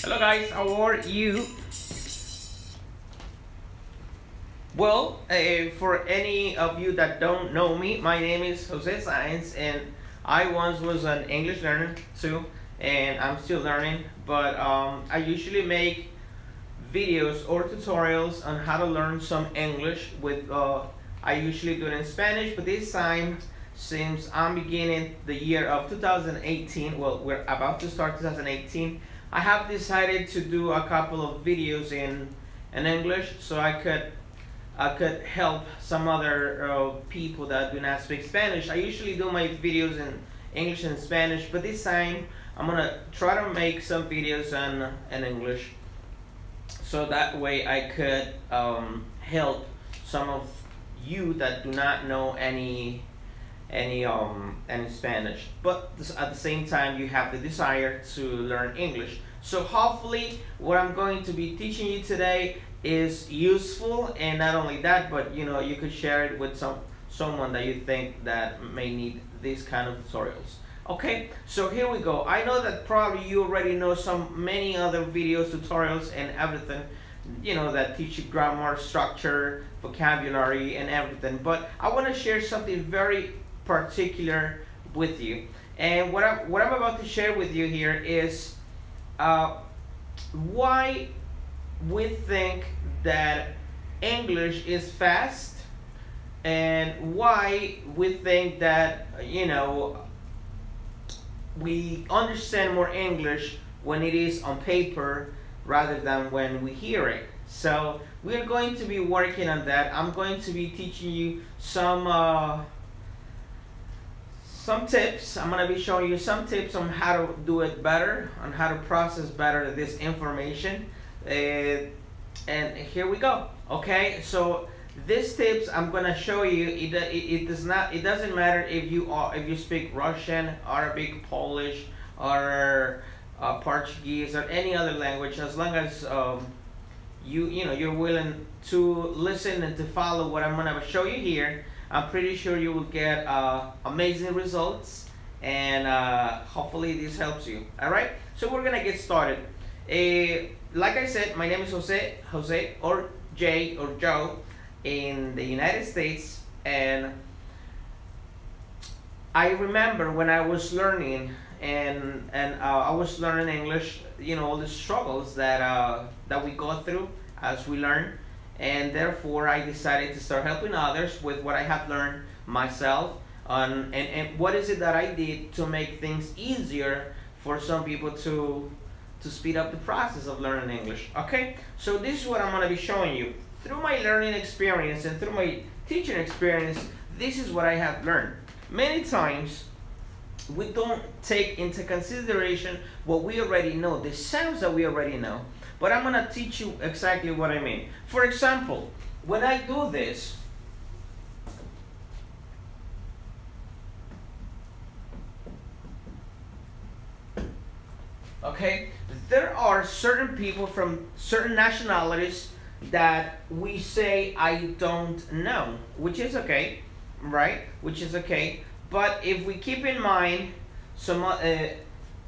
Hello guys, how are you? Well, for any of you that don't know me, my name is Jose Science, and I once was an English learner too, and I'm still learning, but I usually make videos or tutorials on how to learn some English with I usually do it in Spanish, but this time, since I'm beginning the year of 2018, well, we're about to start 2018, I have decided to do a couple of videos in English so I could help some other people that do not speak Spanish. I usually do my videos in English and Spanish, but this time I'm gonna try to make some videos in English, so that way I could help some of you that do not know any Spanish, but at the same time you have the desire to learn English. So hopefully what I'm going to be teaching you today is useful, and not only that, but you could share it with someone that you think that may need these kind of tutorials. Okay, so here we go. I know that probably you already know many other videos, tutorials, and everything, that teach you grammar, structure, vocabulary, and everything. But I want to share something very particular with you. And what I'm about to share with you here is why we think that English is fast, and why we think that we understand more English when it is on paper rather than when we hear it. So we're going to be working on that. I'm going to be teaching you some tips. I'm going to be showing you some tips on how to do it better, on how to process better this information. And here we go. Okay, so these tips I'm gonna show you, it doesn't matter if you speak Russian, Arabic, Polish, or Portuguese, or any other language, as long as you're willing to listen and to follow what I'm gonna show you here. I'm pretty sure you will get amazing results, and hopefully this helps you. All right, so we're gonna get started. Like I said, my name is Jose or Jay or Joe in the United States, and I remember when I was learning and I was learning English, all the struggles that we go through as we learn, and therefore I decided to start helping others with what I have learned myself and what is it that I did to make things easier for some people to speed up the process of learning English. Okay, so this is what I'm going to be showing you. Through my learning experience and through my teaching experience, this is what I have learned. Many times, we don't take into consideration what we already know, the sounds that we already know. But I'm going to teach you exactly what I mean. For example, when I do this, okay, there are certain people from certain nationalities that we say I don't know, which is okay, right? Which is okay. But if we keep in mind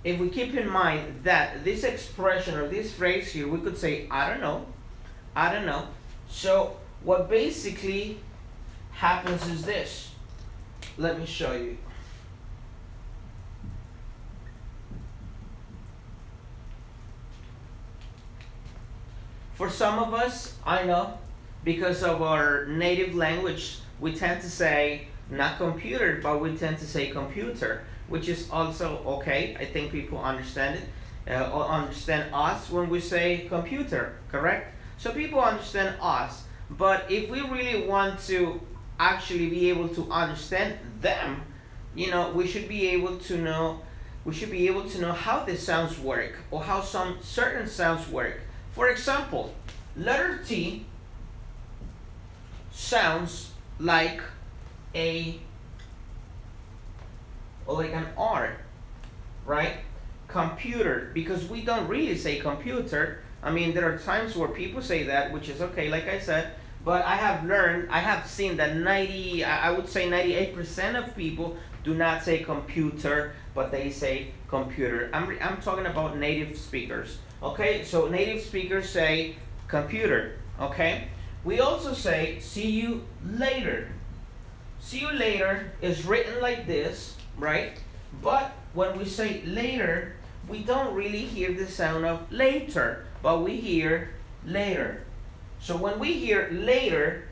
that this expression or this phrase here, we could say I don't know, I don't know. So what basically happens is this. Let me show you. For some of us, I know, because of our native language, we tend to say not computer, but we tend to say computer, which is also okay. I think people understand it, understand us when we say computer, correct? So people understand us, but if we really want to actually be able to understand them, we should be able to know how the sounds work, or how some certain sounds work. For example, letter T sounds like an R, right? Computer, because we don't really say computer. I mean, there are times where people say that, which is okay, like I said, but I have seen that I would say 98% of people do not say computer, but they say computer. I'm talking about native speakers. Okay, so native speakers say computer. Okay, we also say see you later. See you later is written like this, right? But when we say later, we don't really hear the sound of later, but we hear later. So when we hear later,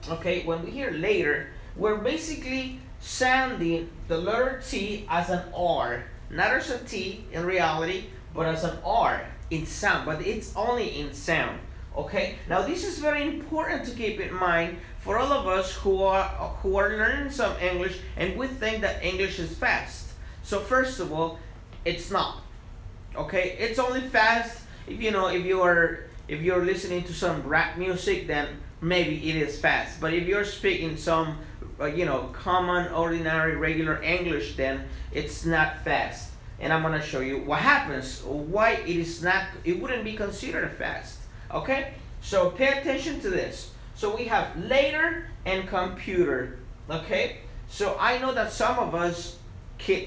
okay, when we hear later, we're basically sounding the letter T as an R, not as a T in reality, but as an R in sound, but it's only in sound. Okay, now this is very important to keep in mind for all of us who are learning some English and we think that English is fast. So first of all, it's not. Okay, it's only fast if if you're listening to some rap music, then maybe it is fast. But if you're speaking some common, ordinary, regular English, then it's not fast. And I'm gonna show you what happens, why it wouldn't be considered fast. Okay, so pay attention to this. So we have later and computer. Okay, so I know that some of us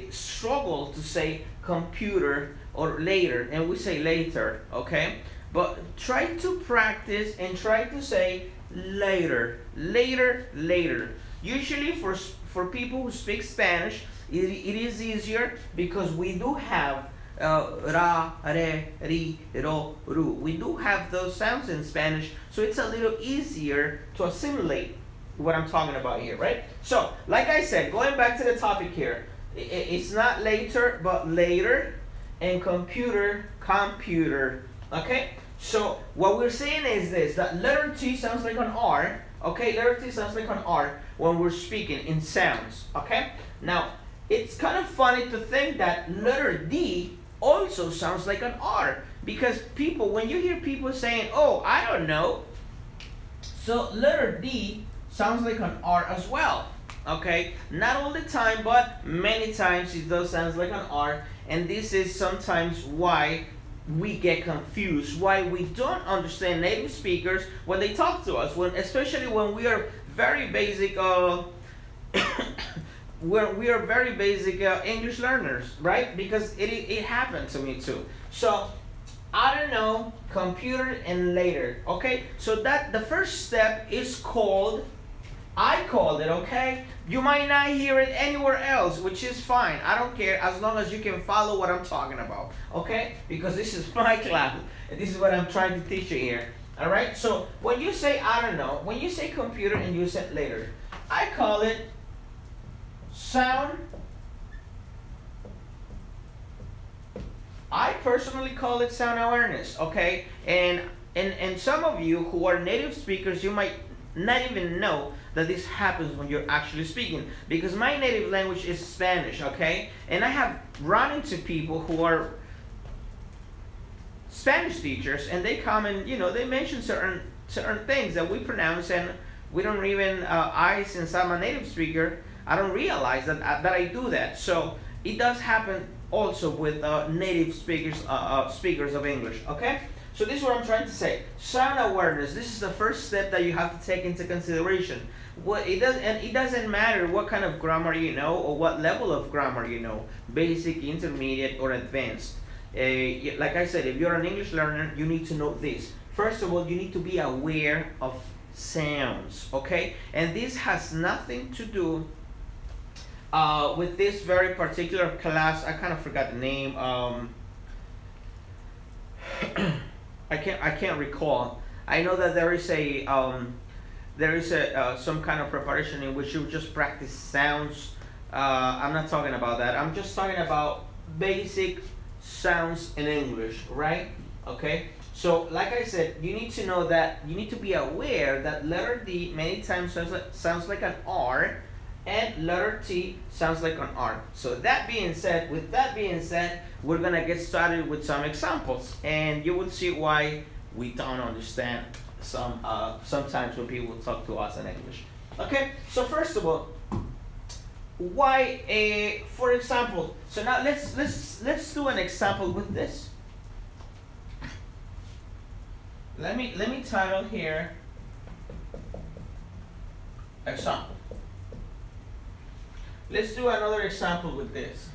struggle to say computer or later, and we say later. Okay, but try to practice and try to say later, later, later. Usually for people who speak Spanish, it is easier because we do have ra, re, ri, ro, ru. We do have those sounds in Spanish, so it's a little easier to assimilate what I'm talking about here, right? So, like I said, going back to the topic here, it's not later, but later, and computer, computer, okay? So, what we're saying is this, that letter T sounds like an R, okay? Letter T sounds like an R when we're speaking in sounds, okay? Now, it's kind of funny to think that letter D also sounds like an R, because when you hear people saying, oh, I don't know, so letter D sounds like an R as well, okay? Not all the time, but many times it does sound like an R, and this is sometimes why we get confused, why we don't understand native speakers when they talk to us, especially when we are very basic we are very basic English learners, right? Because it happened to me too. So I don't know, computer, and later. Okay, so that the first step is I called it. Okay, you might not hear it anywhere else, which is fine. I don't care as long as you can follow what I'm talking about. Okay, because this is my class and this is what I'm trying to teach you here. All right, so when you say I don't know, when you say computer and you say later, I call it sound. I personally call it sound awareness, okay? And some of you who are native speakers, you might not even know that this happens when you're actually speaking, because my native language is Spanish, okay? And I have run into people who are Spanish teachers, and they come and they mention certain things that we pronounce, and we don't even since I'm a native speaker, I don't realize that I do that. So it does happen also with native speakers of English. Okay, so this is what I'm trying to say. Sound awareness. This is the first step that you have to take into consideration. It doesn't matter what kind of grammar you know or what level of grammar you know, basic, intermediate, or advanced. Like I said, if you're an English learner, you need to know this. First of all, you need to be aware of sounds. Okay, and this has nothing to do with this very particular class. I kind of forgot the name. I can't recall. I know that there is some kind of preparation in which you just practice sounds. I'm not talking about that. I'm just talking about basic sounds in English, right? Okay. So, like I said, you need to know that you need to be aware that letter D many times sounds like an R, and letter T sounds like an R. So with that being said, we're gonna get started with some examples, and you will see why we don't understand sometimes when people talk to us in English. Okay, so first of all, why for example, so now let's do an example with this. Let me title here example. Let's do another example with this.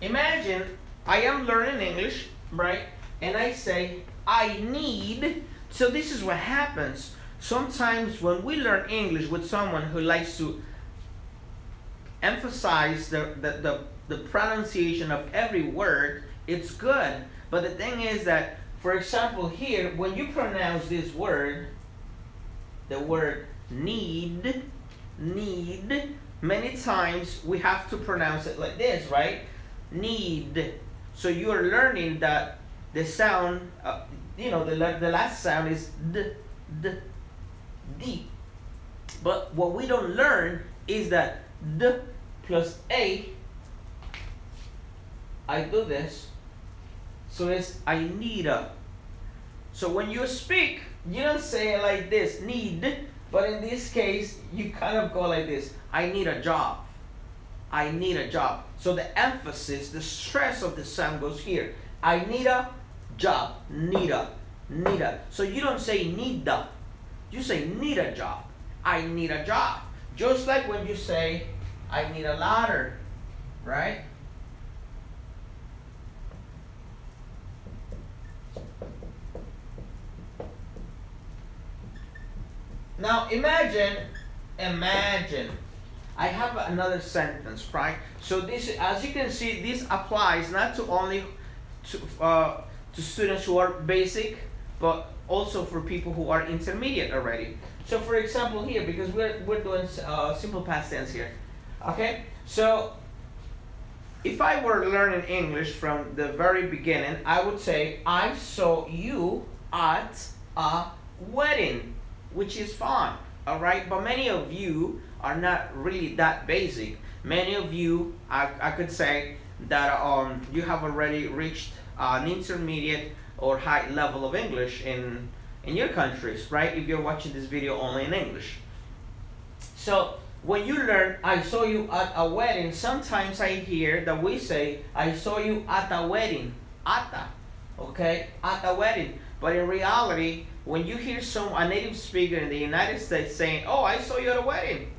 imagine I am learning English, right? And I say, I need. So this is what happens. Sometimes when we learn English with someone who likes to emphasize the pronunciation of every word, it's good. But the thing is that, for example, here, when you pronounce this word, the word need, many times we have to pronounce it like this, right? Need. So you are learning that the sound, the last sound is d. But what we don't learn is that d plus a, I do this, so it's I need a. So when you speak, you don't say it like this, need, but in this case, you kind of go like this, I need a job. I need a job. So the emphasis, the stress of the sound goes here. I need a job, need a. So you don't say need a, you say need a job. I need a job. Just like when you say, I need a ladder, right? Now imagine, I have another sentence, right? So this, as you can see, this applies not to only to students who are basic, but also for people who are intermediate already. So for example here, because we're doing simple past tense here, okay? So if I were learning English from the very beginning, I would say, I saw you at a wedding, which is fine, all right? But many of you are not really that basic. Many of you, I could say that you have already reached an intermediate or high level of English in your countries, right? If you're watching this video only in English. So when you learn, I saw you at a wedding, sometimes I hear that we say, I saw you at a wedding, okay, at a wedding. But in reality, when you hear a native speaker in the United States saying, oh, I saw you at a wedding,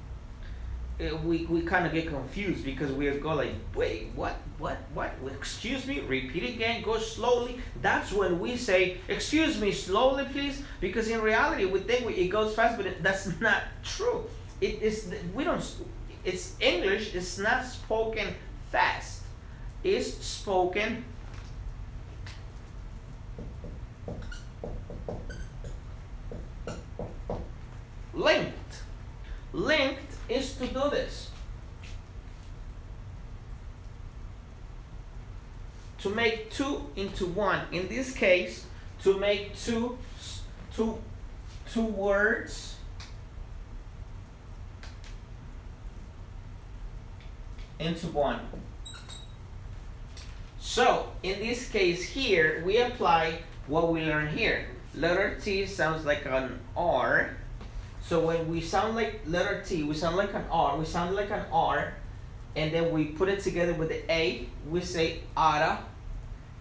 we kind of get confused, because we go like, wait, what, excuse me, repeat again, go slowly. That's when we say, excuse me, slowly please, because in reality we think it goes fast, but that's not true. It's English is not spoken fast, it's spoken linked. Linked is to do this, to make two into one. In this case, to make two words into one. So in this case here, we apply what we learned here. Letter T sounds like an R. So when we sound like letter T, we sound like an R, and then we put it together with the A, we say ara,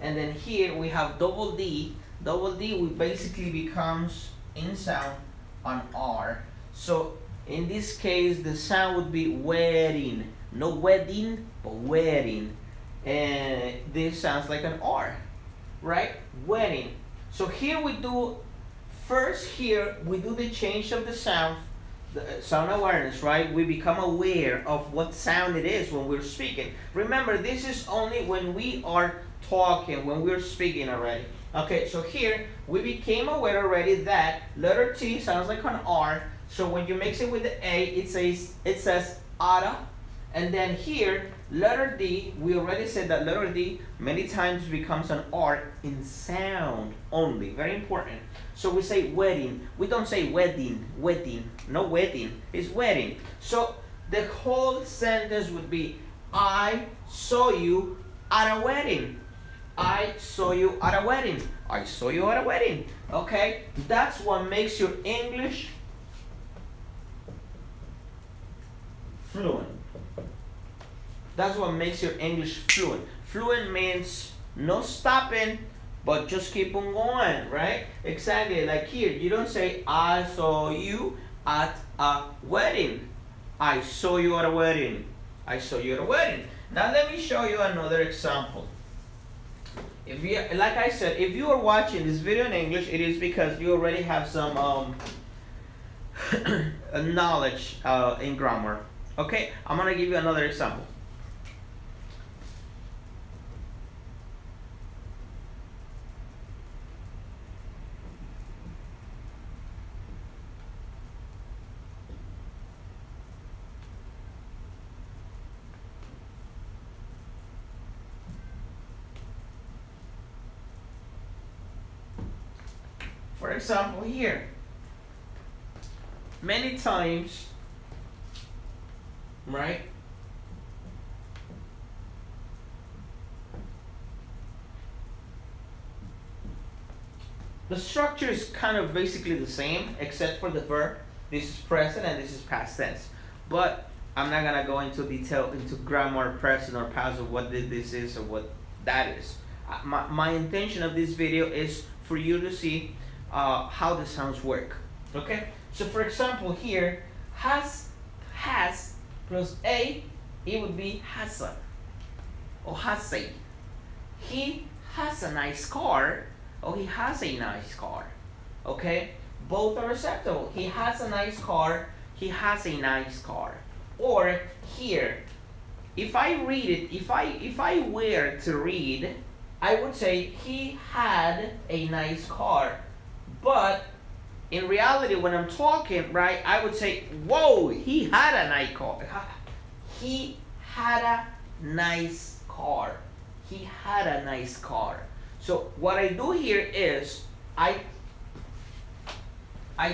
and then here we have double D. Double D we basically becomes in sound an R. So in this case, the sound would be wedding, no wedding, but wedding, and this sounds like an R, right? Wedding. So here we do. First here, we do the change of the sound awareness, right? We become aware of what sound it is when we're speaking. Remember, this is only when we are talking, when we're speaking already. Okay, so here, we became aware already that letter T sounds like an R. So when you mix it with the A, it says ara. And then here, letter D, we already said that letter D many times becomes an R in sound only. Very important. So we say wedding. We don't say wedding, no wedding, it's wedding. So the whole sentence would be, I saw you at a wedding. I saw you at a wedding. I saw you at a wedding. Okay? That's what makes your English fluent. That's what makes your English fluent. Fluent means no stopping, but just keep on going, right? Exactly, like here, you don't say, I saw you at a wedding. I saw you at a wedding. I saw you at a wedding. Now let me show you another example. If you, like I said, if you are watching this video in English, it is because you already have some knowledge in grammar. Okay, I'm gonna give you another example. For example, here, many times, right? The structure is kind of basically the same, except for the verb. This is present and this is past tense. But I'm not gonna go into detail into grammar, present or past, or what this is or what that is. My intention of this video is for you to see how the sounds work. Okay, so for example here, has plus a, it would be hasa or hase. He has a nice car, or he has a nice car. Okay, both are acceptable. He has a nice car, he has a nice car. Or here, if I read it, if I were to read, I would say he had a nice car. But in reality, when I'm talking, right, I would say, whoa, he had a nice car. He had a nice car. He had a nice car. So what I do here is I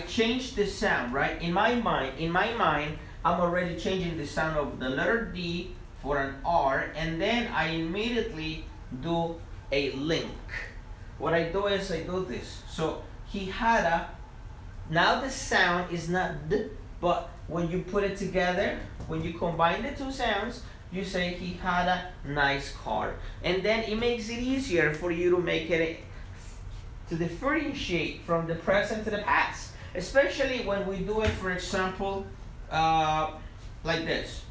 change the sound, right? In my mind, I'm already changing the sound of the letter D for an R, and then I immediately do a link. What I do is I do this. So he had a, now the sound is not D, but when you put it together, when you combine the two sounds, you say he had a nice car. And then it makes it easier for you to make it, to differentiate from the present to the past. Especially when we do it, for example, like this.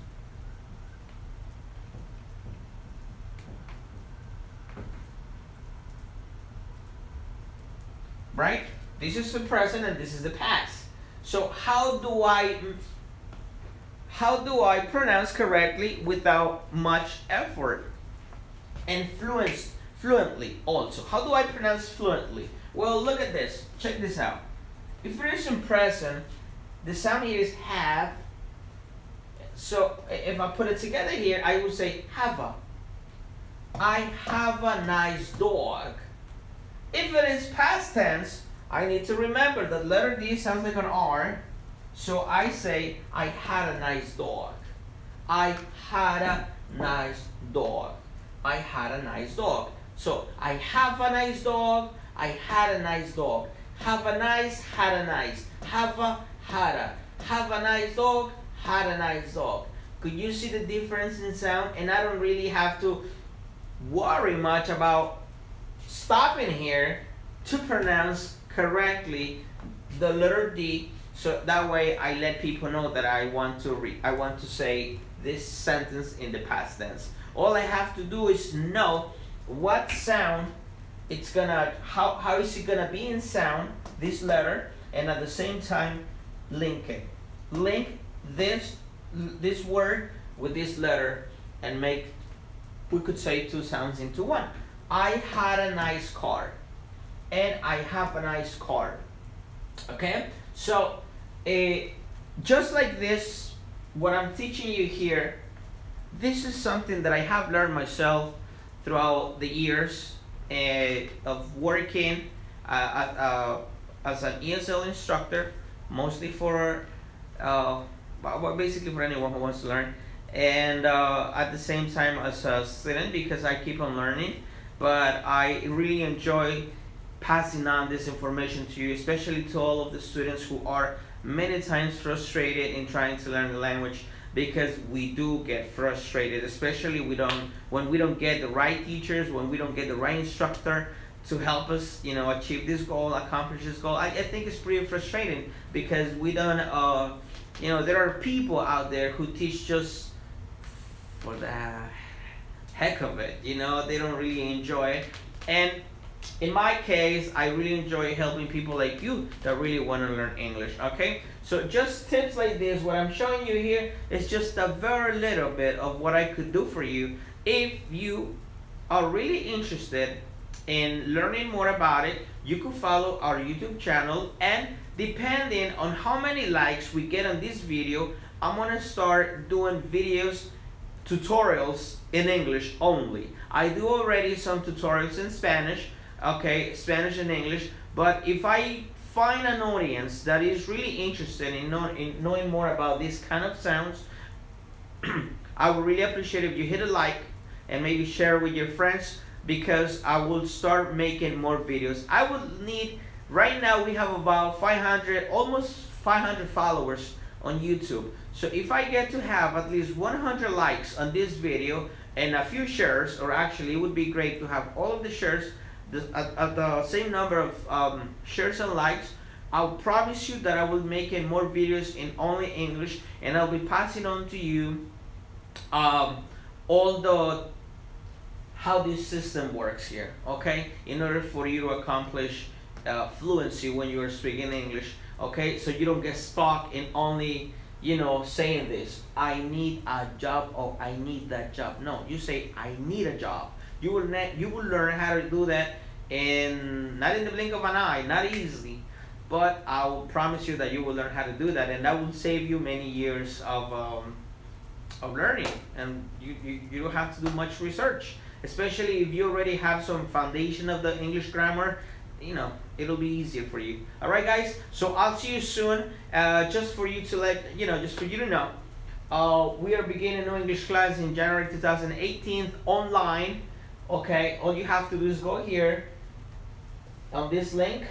Right? This is the present and this is the past. So how do I pronounce correctly without much effort? And fluently also. How do I pronounce fluently? Well, look at this. Check this out. If it is in present, the sound here is have. So if I put it together here, I would say have a. I have a nice dog. If it is past tense, I need to remember that letter D sounds like an R. So I say, I had a nice dog. I had a nice dog. I had a nice dog. So I have a nice dog. I had a nice dog. Have a nice, had a nice. Have a, had a. Have a nice dog, had a nice dog. Could you see the difference in sound? And I don't really have to worry much about stopping here to pronounce correctly the letter D, so that way I let people know that I want to say this sentence in the past tense. All I have to do is know what sound it's gonna, how is it gonna be in sound, this letter, and at the same time link it. Link this word with this letter and make, we could say, two sounds into one. I had a nice car, and I have a nice car. Okay, so just like this, what I'm teaching you here, this is something that I have learned myself throughout the years of working as an ESL instructor, mostly for basically for anyone who wants to learn, and at the same time as a student, because I keep on learning. But I really enjoy passing on this information to you, especially to all of the students who are many times frustrated in trying to learn the language, because we do get frustrated, especially when we don't get the right teachers, when we don't get the right instructor to help us, you know, achieve this goal, accomplish this goal. I think it's pretty frustrating because we don't, you know, there are people out there who teach just for the heck of it. You know, they don't really enjoy it. And in my case, I really enjoy helping people like you that really want to learn English. Okay, so just tips like this, what I'm showing you here is just a very little bit of what I could do for you if you are really interested in learning more about it. You could follow our YouTube channel, and depending on how many likes we get on this video, I'm gonna start doing videos, tutorials in English only. I do already some tutorials in Spanish, okay, Spanish and English, but if I find an audience that is really interested in knowing more about these kind of sounds, I would really appreciate if you hit a like and maybe share with your friends, because I will start making more videos. I will need, right now we have about 500, almost 500 followers on YouTube. So if I get to have at least 100 likes on this video and a few shares, or actually it would be great to have all of the shares at the same number of shares and likes, I'll promise you that I will make more videos in only English, and I'll be passing on to you all the how this system works here, okay, in order for you to accomplish fluency when you are speaking English, okay, so you don't get stuck in only, you know, saying this, I need a job, or I need that job. No, you say, I need a job. You will learn how to do that not in the blink of an eye, not easily, but I will promise you that you will learn how to do that, and that will save you many years of learning, and you don't have to do much research, especially if you already have some foundation of the English grammar. You know, it'll be easier for you. All right, guys, so I'll see you soon. Just for you to just for you to know, we are beginning a new English class in January 2018 online. Okay, all you have to do is go here on this link.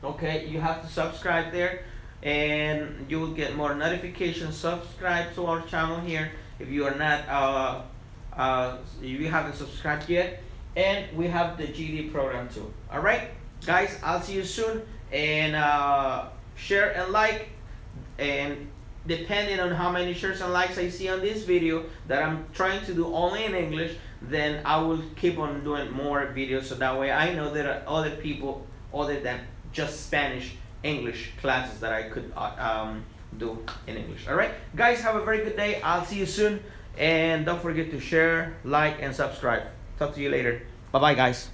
Okay, you have to subscribe there, and you will get more notifications. Subscribe to our channel here if you are not if you haven't subscribed yet, and we have the GD program too. All right, guys, I'll see you soon, and share and like, and depending on how many shares and likes I see on this video that I'm trying to do only in English, then I will keep on doing more videos, so that way I know there are other people other than just Spanish English classes that I could do in English. All right, guys, have a very good day. I'll see you soon, and don't forget to share, like, and subscribe. Talk to you later. Bye bye, guys.